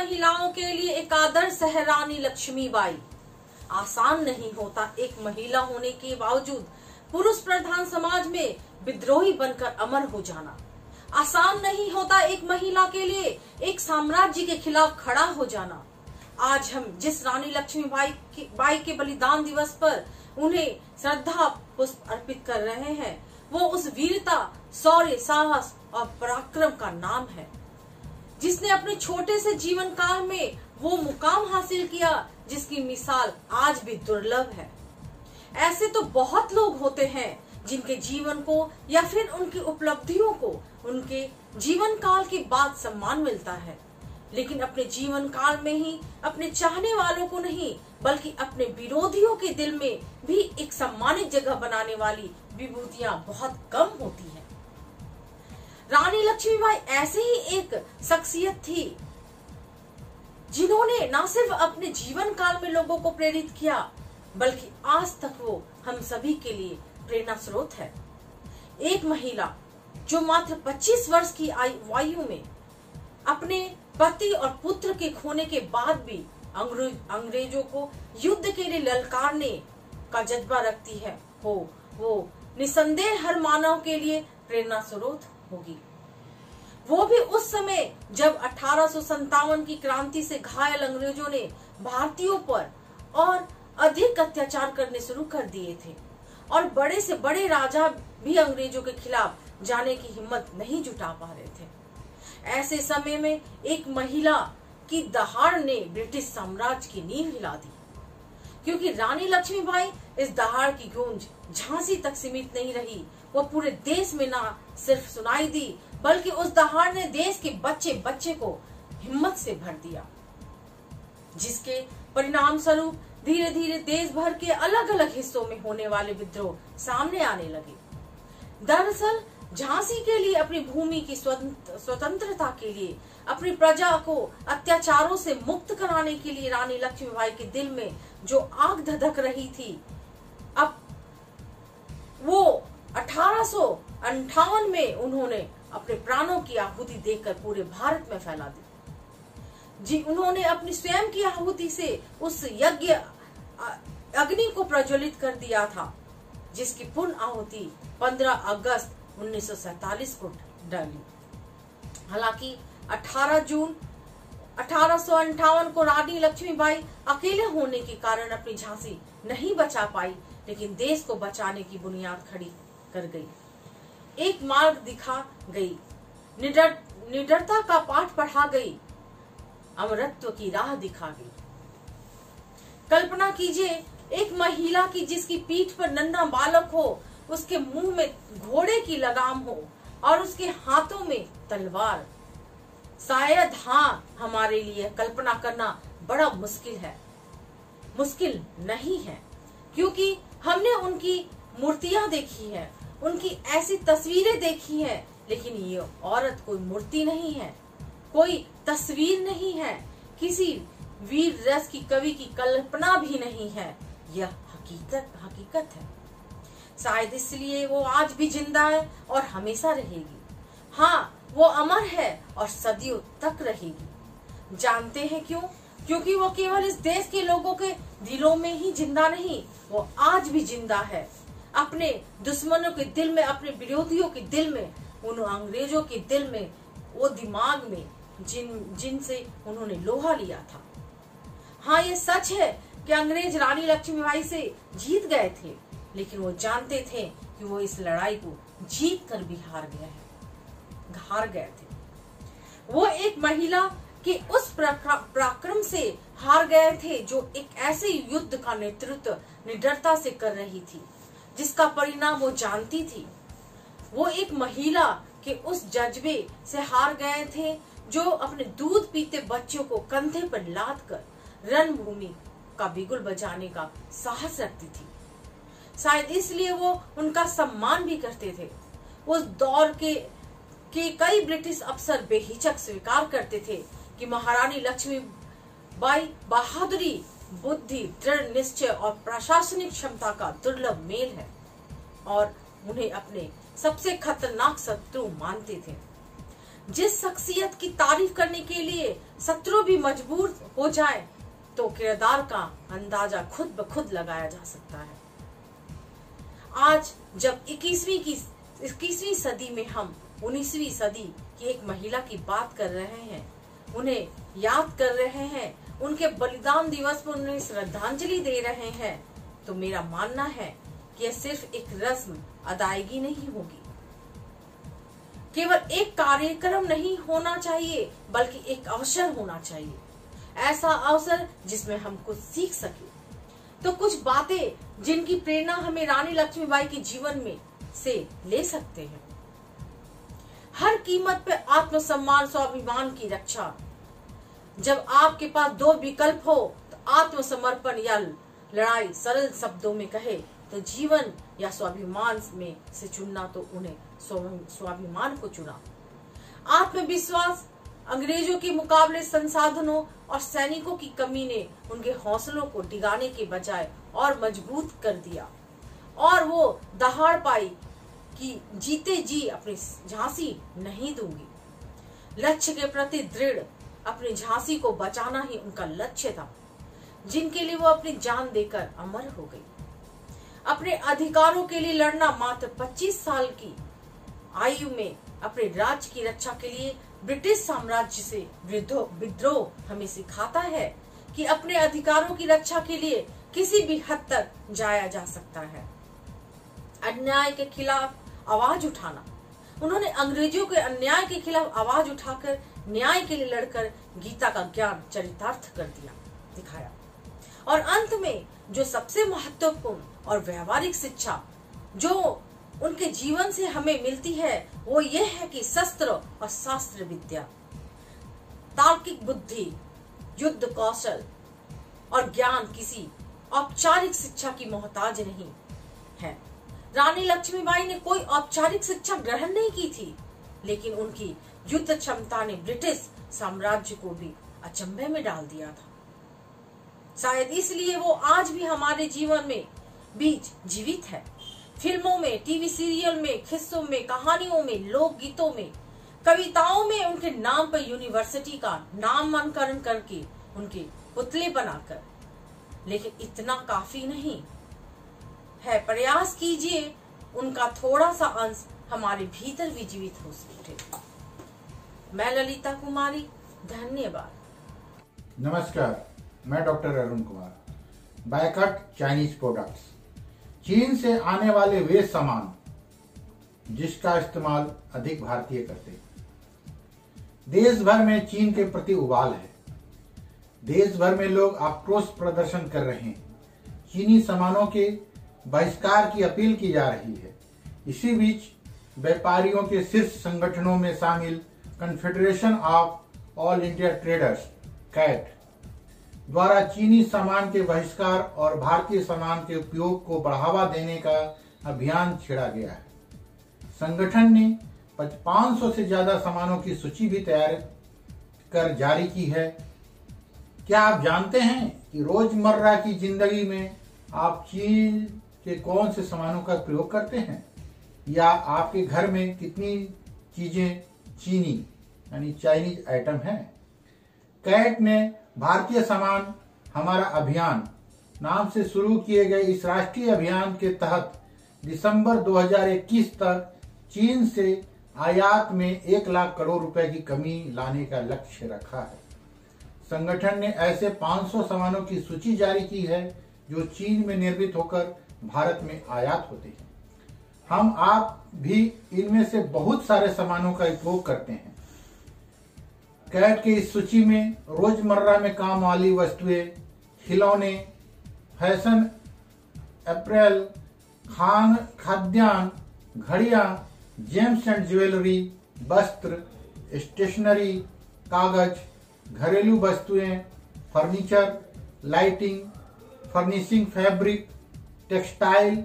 महिलाओं के लिए एक आदर्श है रानी लक्ष्मीबाई। आसान नहीं होता एक महिला होने के बावजूद पुरुष प्रधान समाज में विद्रोही बनकर अमर हो जाना। आसान नहीं होता एक महिला के लिए एक साम्राज्य के खिलाफ खड़ा हो जाना। आज हम जिस रानी लक्ष्मीबाई के बलिदान दिवस पर उन्हें श्रद्धा पुष्प अर्पित कर रहे हैं, वो उस वीरता, शौर्य, साहस और पराक्रम का नाम है जिसने अपने छोटे से जीवन काल में वो मुकाम हासिल किया जिसकी मिसाल आज भी दुर्लभ है। ऐसे तो बहुत लोग होते हैं जिनके जीवन को या फिर उनकी उपलब्धियों को उनके जीवन काल के बाद सम्मान मिलता है, लेकिन अपने जीवन काल में ही अपने चाहने वालों को नहीं बल्कि अपने विरोधियों के दिल में भी एक सम्मानित जगह बनाने वाली विभूतियां बहुत कम होती हैं। रानी लक्ष्मीबाई ऐसे ही एक शख्सियत थी जिन्होंने न सिर्फ अपने जीवन काल में लोगों को प्रेरित किया बल्कि आज तक वो हम सभी के लिए प्रेरणा स्रोत है। एक महिला जो मात्र 25 वर्ष की आयु में अपने पति और पुत्र के खोने के बाद भी अंग्रेजों को युद्ध के लिए ललकारने का जज्बा रखती है, वो निसंदेह हर मानव के लिए प्रेरणा स्रोत होगी। वो भी उस समय जब 1857 की क्रांति से घायल अंग्रेजों ने भारतीयों पर और अधिक अत्याचार करने शुरू कर दिए थे और बड़े से बड़े राजा भी अंग्रेजों के खिलाफ जाने की हिम्मत नहीं जुटा पा रहे थे। ऐसे समय में एक महिला की दहाड़ ने ब्रिटिश साम्राज्य की नींव हिला दी, क्योंकि रानी लक्ष्मीबाई इस दहाड़ की गूंज झांसी तक सीमित नहीं रही, वो पूरे देश में ना सिर्फ सुनाई दी बल्कि उस दहाड़ ने देश के बच्चे बच्चे को हिम्मत से भर दिया, जिसके परिणाम स्वरूप धीरे धीरे देश भर के अलग अलग हिस्सों में होने वाले विद्रोह सामने आने लगे। दरअसल झांसी के लिए, अपनी भूमि की स्वतंत्रता के लिए, अपनी प्रजा को अत्याचारों से मुक्त कराने के लिए रानी लक्ष्मीबाई के दिल में जो आग धधक रही थी, अब वो 1858 में उन्होंने अपने प्राणों की आहुति देकर पूरे भारत में फैला दी। जी, उन्होंने अपनी स्वयं की आहुति से उस यज्ञ अग्नि को प्रज्वलित कर दिया था, जिसकी पूर्ण आहुति 15 अगस्त 1947 को डाली। हालांकि 18 जून 1858 को रानी लक्ष्मीबाई अकेले होने के कारण अपनी झांसी नहीं बचा पाई, लेकिन देश को बचाने की बुनियाद खड़ी कर गई, एक मार्ग दिखा गई, निडरता का पाठ पढ़ा गई, अमरत्व की राह दिखा गई। कल्पना कीजिए एक महिला की जिसकी पीठ पर नन्हा बालक हो, उसके मुंह में घोड़े की लगाम हो और उसके हाथों में तलवार। शायद हाँ, हमारे लिए कल्पना करना बड़ा मुश्किल है, मुश्किल नहीं है, क्योंकि हमने उनकी मूर्तियां देखी है, उनकी ऐसी तस्वीरें देखी है, लेकिन ये औरत कोई मूर्ति नहीं है, कोई तस्वीर नहीं है, किसी वीर रस की कवि की कल्पना भी नहीं है, यह हकीकत है। शायद इसलिए वो आज भी जिंदा है और हमेशा रहेगी। हाँ, वो अमर है और सदियों तक रहेगी। जानते हैं क्यों? क्योंकि वो केवल इस देश के लोगों के दिलों में ही जिंदा नहीं, वो आज भी जिंदा है, अपने दुश्मनों के दिल में, अपने विरोधियों के दिल में, उन अंग्रेजों के दिल में, वो दिमाग में जिनसे उन्होंने लोहा लिया था। हाँ, ये सच है कि अंग्रेज रानी लक्ष्मीबाई से जीत गए थे, लेकिन वो जानते थे कि वो इस लड़ाई को जीत कर भी हार गए थे। वो एक महिला के उस पराक्रम से हार गए थे जो एक ऐसे युद्ध का नेतृत्व निडरता से कर रही थी जिसका परिणाम वो जानती थी। वो एक महिला के उस जज्बे से हार गए थे जो अपने दूध पीते बच्चों को कंधे पर लाद कर रणभूमि का बिगुल बजाने का साहस रखती थी। शायद इसलिए वो उनका सम्मान भी करते थे। उस दौर के कई ब्रिटिश अफसर बेहिचक स्वीकार करते थे कि महारानी लक्ष्मीबाई बहादुरी, बुद्धि, दृढ़ निश्चय और प्रशासनिक क्षमता का दुर्लभ मेल है और उन्हें अपने सबसे खतरनाक शत्रु मानते थे। जिस शख्सियत की तारीफ करने के लिए शत्रु भी मजबूर हो जाए तो किरदार का अंदाजा खुद ब खुद लगाया जा सकता है। आज जब 21वीं सदी में हम 19वीं सदी की एक महिला की बात कर रहे हैं, उन्हें याद कर रहे हैं, उनके बलिदान दिवस पर उन्हें श्रद्धांजलि दे रहे हैं, तो मेरा मानना है कि यह सिर्फ एक रस्म अदायगी नहीं होगी, केवल एक कार्यक्रम नहीं होना चाहिए, बल्कि एक अवसर होना चाहिए। ऐसा अवसर जिसमें हम कुछ सीख सके। तो कुछ बातें जिनकी प्रेरणा हमें रानी लक्ष्मीबाई के जीवन में से ले सकते हैं। हर कीमत पे आत्मसम्मान स्वाभिमान की रक्षा। जब आपके पास दो विकल्प हो तो आत्मसमर्पण या लड़ाई, सरल शब्दों में कहे तो जीवन या स्वाभिमान में से चुनना, तो उन्हें स्वाभिमान को चुना। आत्मविश्वास। अंग्रेजों के मुकाबले संसाधनों और सैनिकों की कमी ने उनके हौसलों को डिगाने के बजाय और मजबूत कर दिया और वो दहाड़ पाई कि जीते जी अपनी झांसी नहीं दूंगी। लक्ष्य के प्रति दृढ़, अपनी झांसी को बचाना ही उनका लक्ष्य था, जिनके लिए वो अपनी जान देकर अमर हो गई। अपने अधिकारों के लिए लड़ना। मात्र 25 साल की आयु में अपने राज्य की रक्षा के लिए ब्रिटिश साम्राज्य से विद्रोह हमें सिखाता है कि अपने अधिकारों की रक्षा के लिए किसी भी हद तक जाया जा सकता है। अन्याय के खिलाफ आवाज उठाना। उन्होंने अंग्रेजों के अन्याय के खिलाफ आवाज उठाकर न्याय के लिए लड़कर गीता का ज्ञान चरितार्थ कर दिखाया। और अंत में जो सबसे महत्वपूर्ण और व्यवहारिक शिक्षा जो उनके जीवन से हमें मिलती है, वो ये है कि शस्त्र और शास्त्र विद्या, तार्किक बुद्धि, युद्ध कौशल और ज्ञान किसी औपचारिक शिक्षा की मोहताज नहीं है। रानी लक्ष्मीबाई ने कोई औपचारिक शिक्षा ग्रहण नहीं की थी, लेकिन उनकी युद्ध क्षमता ने ब्रिटिश साम्राज्य को भी अचंभे में डाल दिया था। शायद इसलिए वो आज भी हमारे जीवन में बीच जीवित है। फिल्मों में, टीवी सीरियल में, किस्सों में, कहानियों में, लोकगीतों में, कविताओं में उनके नाम पर यूनिवर्सिटी का नामकरण करके उनके पुतले बनाकर। लेकिन इतना काफी नहीं है। प्रयास कीजिए उनका थोड़ा सा अंश हमारे भीतर भी जीवित हो सके। मैं ललिता कुमारी, धन्यवाद। नमस्कार, मैं doctor Arun Kumar. Boycott Chinese products, चीन से आने वाले वे सामान जिसका इस्तेमाल अधिक भारतीय करते हैं। देश भर में चीन के प्रति उबाल है। देश भर में लोग आक्रोश प्रदर्शन कर रहे हैं। चीनी सामानों के बहिष्कार की अपील की जा रही है। इसी बीच व्यापारियों के शीर्ष संगठनों में शामिल Confederation of All India Traders CAT द्वारा चीनी सामान के बहिष्कार और भारतीय सामान के उपयोग को बढ़ावा देने का अभियान छेड़ा गया है। संगठन ने 500 से ज्यादा सामानों की सूची भी तैयार कर जारी की है। क्या आप जानते हैं कि रोजमर्रा की जिंदगी में आप चीन के कौन से सामानों का प्रयोग करते हैं, या आपके घर में कितनी चीजें चीनी यानी चाइनीज आइटम है? कैट ने भारतीय सामान हमारा अभियान नाम से शुरू किए गए इस राष्ट्रीय अभियान के तहत दिसंबर 2021 तक चीन से आयात में 1 लाख करोड़ रुपए की कमी लाने का लक्ष्य रखा है। संगठन ने ऐसे 500 सामानों की सूची जारी की है जो चीन में निर्मित होकर भारत में आयात होते हैं। हम आप भी इनमें से बहुत सारे सामानों का उपयोग करते हैं। कैट की इस सूची में रोजमर्रा में काम वाली वस्तुएं, खिलौने, फैशन अपैरल, खाद्यान्न, घड़ियां, जेम्स एंड ज्वेलरी, वस्त्र, स्टेशनरी, कागज, घरेलू वस्तुएं, furniture, lighting, furnishing, fabric, textile,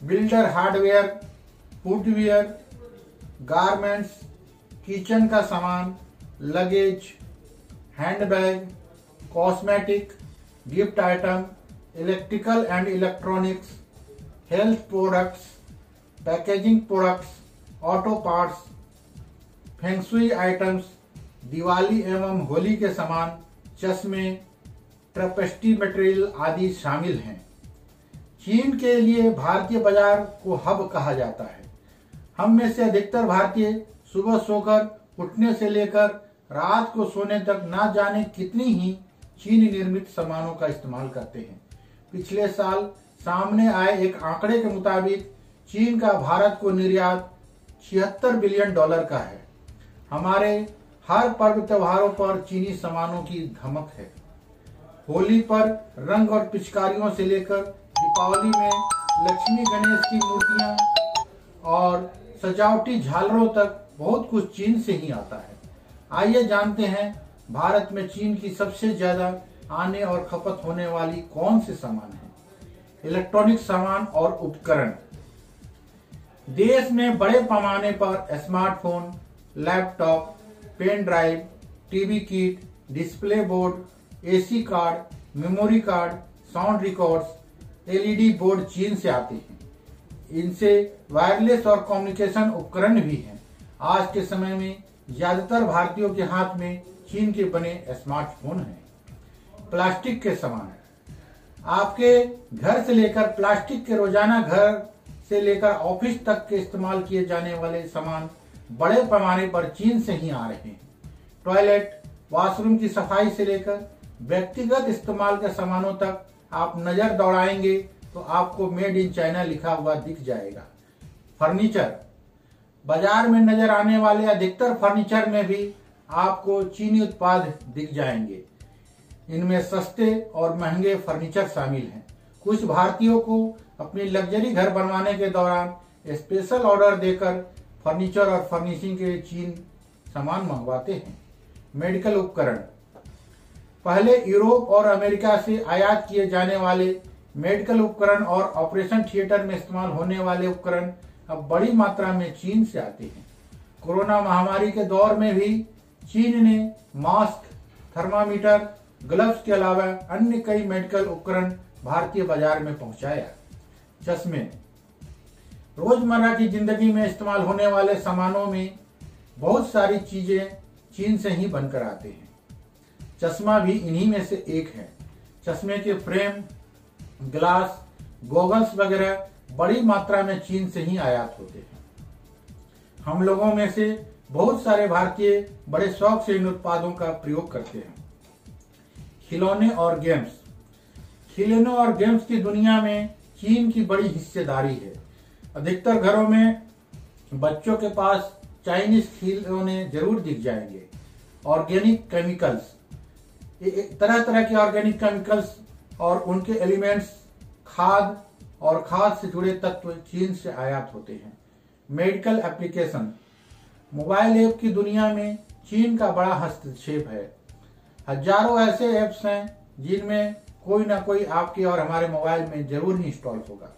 builder hardware, footwear, garments, kitchen का सामान, luggage, handbag, cosmetic, gift item, electrical and electronics, health products, packaging products, auto parts, feng shui items, Diwali एवं होली के सामान, चश्मे, ट्रपेस्टी मटेरियल आदि शामिल हैं। चीन के लिए भारतीय बाजार को हब कहा जाता है। हम में से अधिकतर भारतीय सुबह सोकर उठने से लेकर रात को सोने तक ना जाने कितनी ही चीन निर्मित सामानों का इस्तेमाल करते हैं। पिछले साल सामने आए एक आंकड़े के मुताबिक चीन का भारत को निर्यात $76 बिलियन का है। हमारे हर पर्व त्योहारों पर चीनी सामानों की धमक है। होली पर रंग और पिचकारियों से लेकर दीपावली में लक्ष्मी गणेश की मूर्तियां और सजावटी झालरों तक बहुत कुछ चीन से ही आता है। आइए जानते हैं भारत में चीन की सबसे ज्यादा आने और खपत होने वाली कौन से सामान हैं। इलेक्ट्रॉनिक सामान और उपकरण। देश में बड़े पैमाने पर smartphone, laptop, pen drive, TV kit, display board, AC card, memory card, sound records, LED board चीन से आते हैं। इनसे वायरलेस और कम्युनिकेशन उपकरण भी हैं। आज के समय में ज्यादातर भारतीयों के हाथ में चीन के बने स्मार्टफोन हैं। प्लास्टिक के सामान। आपके घर से लेकर प्लास्टिक के रोजाना घर से लेकर ऑफिस तक के इस्तेमाल किए जाने वाले सामान बड़े पैमाने पर चीन से ही आ रहे हैं। टॉयलेट, वॉशरूम की सफाई से लेकर व्यक्तिगत इस्तेमाल के सामानों तक आप नजर दौड़ाएंगे तो आपको मेड इन चाइना लिखा हुआ दिख जाएगा। फर्नीचर। बाजार में नजर आने वाले अधिकतर फर्नीचर में भी आपको चीनी उत्पाद दिख जाएंगे। इनमें सस्ते और महंगे फर्नीचर शामिल हैं। कुछ भारतीयों को अपनी लग्जरी घर बनवाने के दौरान स्पेशल ऑर्डर देकर फर्नीचर और फर्निशिंग के चीन सामान मंगवाते हैं। मेडिकल उपकरण। पहले यूरोप और अमेरिका से आयात किए जाने वाले मेडिकल उपकरण और ऑपरेशन थिएटर में इस्तेमाल होने वाले उपकरण अब बड़ी मात्रा में चीन से आते हैं। कोरोना महामारी के दौर में भी चीन ने मास्क, थर्मामीटर, ग्लव्स के अलावा अन्य कई मेडिकल उपकरण भारतीय बाजार में पहुंचाया। चश्मे। रोजमर्रा की जिंदगी में इस्तेमाल होने वाले सामानों में बहुत सारी चीजें चीन से ही बनकर आते हैं। चश्मा भी इन्हीं में से एक है। चश्मे के फ्रेम, ग्लास, गॉगल्स वगैरह बड़ी मात्रा में चीन से ही आयात होते हैं। हम लोगों में से बहुत सारे भारतीय बड़े शौक से इन उत्पादों का प्रयोग करते हैं। खिलौने और गेम्स। खिलौने और गेम्स की दुनिया में चीन की बड़ी हिस्सेदारी है। अधिकतर घरों में बच्चों के पास चाइनीज खिलौने जरूर दिख जाएंगे। Organic chemicals. तरह तरह के ऑर्गेनिक केमिकल्स और उनके एलिमेंट्स, खाद और खाद से जुड़े तत्व चीन से आयात होते हैं। Medical application. मोबाइल ऐप की दुनिया में चीन का बड़ा हस्तक्षेप है। हजारों ऐसे ऐप्स हैं जिनमें कोई ना कोई आपके और हमारे मोबाइल में जरूर इंस्टॉल होगा।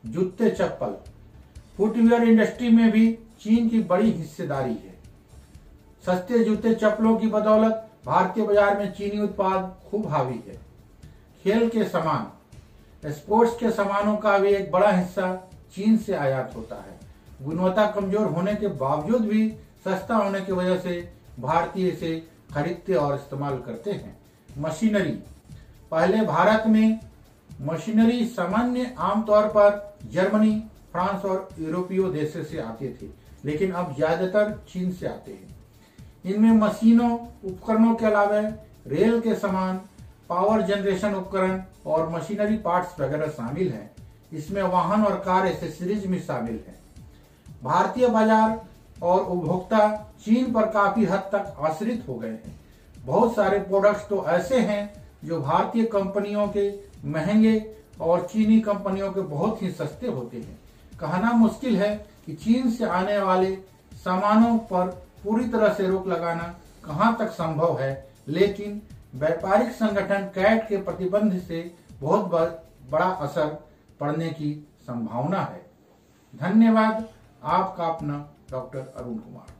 जूते चप्पल। फुटवियर इंडस्ट्री में भी चीन की बड़ी हिस्सेदारी है। सस्ते जूते चप्पलों की बदौलत भारतीय बाजार में चीनी उत्पाद खूब हावी है। खेल के सामान। स्पोर्ट्स के सामानों का भी एक बड़ा हिस्सा चीन से आयात होता है। गुणवत्ता कमजोर होने के बावजूद भी सस्ता होने की वजह से भारतीय इसे खरीदते और इस्तेमाल करते हैं। मशीनरी। पहले भारत में मशीनरी सामान्य आमतौर पर जर्मनी, फ्रांस और यूरोपीय देशों से आते थे, लेकिन अब ज्यादातर चीन से आते हैं। इनमें मशीनों, उपकरणों के अलावा रेल के सामान, पावर जनरेशन उपकरण और मशीनरी पार्ट्स वगैरह शामिल हैं। इसमें वाहन और कार एसेसरीज भी शामिल हैं। भारतीय बाजार और उपभोक्ता चीन पर काफी हद तक आश्रित हो गए हैं। बहुत सारे प्रोडक्ट्स तो ऐसे हैं जो भारतीय कंपनियों के महंगे और चीनी कंपनियों के बहुत ही सस्ते होते हैं। कहना मुश्किल है कि चीन से आने वाले सामानों पर पूरी तरह से रोक लगाना कहां तक संभव है, लेकिन व्यापारिक संगठन कैट के प्रतिबंध से बहुत बड़ा असर पड़ने की संभावना है। धन्यवाद। आपका अपना डॉक्टर अरुण कुमार।